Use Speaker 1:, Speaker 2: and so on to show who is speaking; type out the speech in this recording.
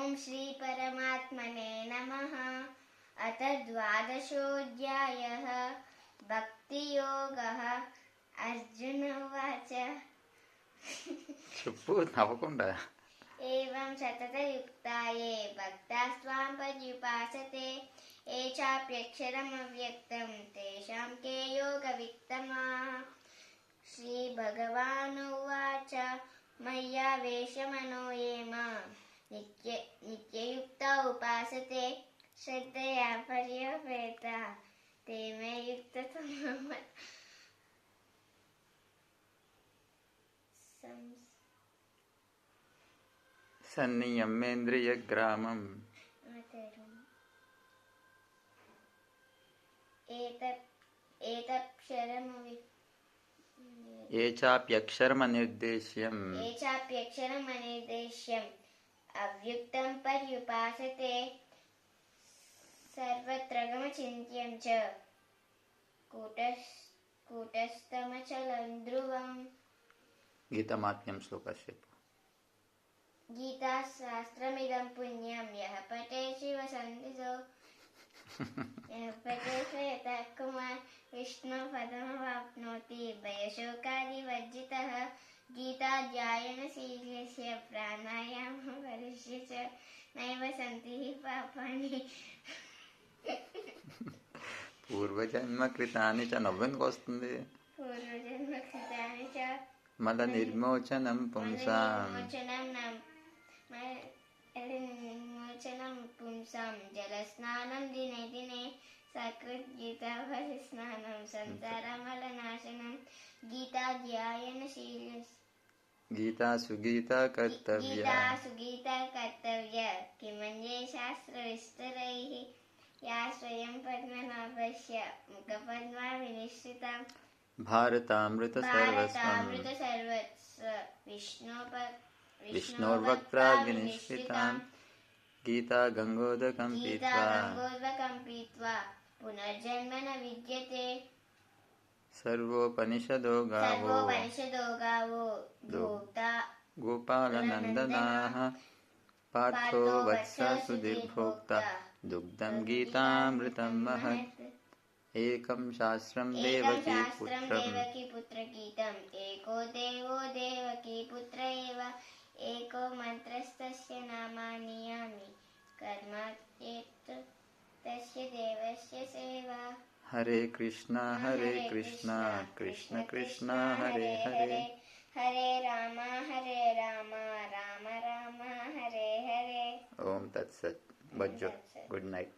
Speaker 1: ॐ श्री परमात्मने नमः। अथ 12ोऽध्यायः भक्तियोगः। अर्जुन उवाच
Speaker 2: చెప్పు నవ్వకుండా.
Speaker 1: एवं सततयुक्ता ये भक्तास्त्वां पर्युपासते ये चाप्यक्षरमव्यक्तं तेषां के योगवित्तमाः। श्रीभगवानुवाच मय्यावेशमनो ये मां नित्ययुक्ता उपासते श्रद्धया पर्यपेताः ते मे युक्ततमः
Speaker 2: సన్నియమేంద్రియగ్రామం ఏ చాప్యక్షరమనిర్దేశ్యం
Speaker 1: అవ్యుక్తం పర్యుపాసతే సర్వత్ర గమచింత్యం చ కూటస్థమచలం ధ్రువం.
Speaker 2: గీతామాత్మ్యం శ్లోకస్య
Speaker 1: గీతా శాస్త్రమిదం పుణ్యం యః పఠే శివ సంధితో యః పఠే శ్వేతః కుమార్ విష్ణు పదమవాప్నోతి భయశోకాదివర్జితః. గీతాధ్యాయనశీలస్య ప్రాణాయామపరిశ్య చ నైవ సంతి పాపాని.
Speaker 2: పూర్వజన్మకృతాని చ నవ్వెందుకు వస్తుంది?
Speaker 1: పూర్వజన్మకృతాని చ
Speaker 2: మల నిర్మోచనం పుంసాం
Speaker 1: జలస్నానం దినే దినే సకృద్గీతావరిస్నానం సంసారమలనాశనం. గీతాధ్యాయనశీలస్య
Speaker 2: గీతా కర్తవ్య
Speaker 1: కిమన్యే శాస్త్రవిస్తరైః యా స్వయం పద్మనాభస్య ముఖపద్మా వినిశ్చితాం.
Speaker 2: భారతామృత సర్వస్వం విష్ణోర్వక్త్రాద్ వినిశ్చితాం. గీతా గంగోదకం పీత్వా
Speaker 1: పునర్జన్మ న విద్యతే.
Speaker 2: సర్వోపనిషదో గావో గోపాలనందనాః పార్థో వత్స సుధీర్భోక్త దుగ్ధం గీతామృతం మహత్. ఏకం శాస్త్రం దేవకీ
Speaker 1: పుత్రగీతం ఏకో దేవో దేవకీ పుత్ర ఏవ ఏకో మంత్రస్తస్య నామాని యాని కర్మచేత్ తస్య దేవస్య సేవా.
Speaker 2: హరే కృష్ణ కృష్ణ కృష్ణ హరే హరే
Speaker 1: హరే రామ రామ రామ హరే హరే.
Speaker 2: ఓం తత్సత్. బజ్జో. Good night.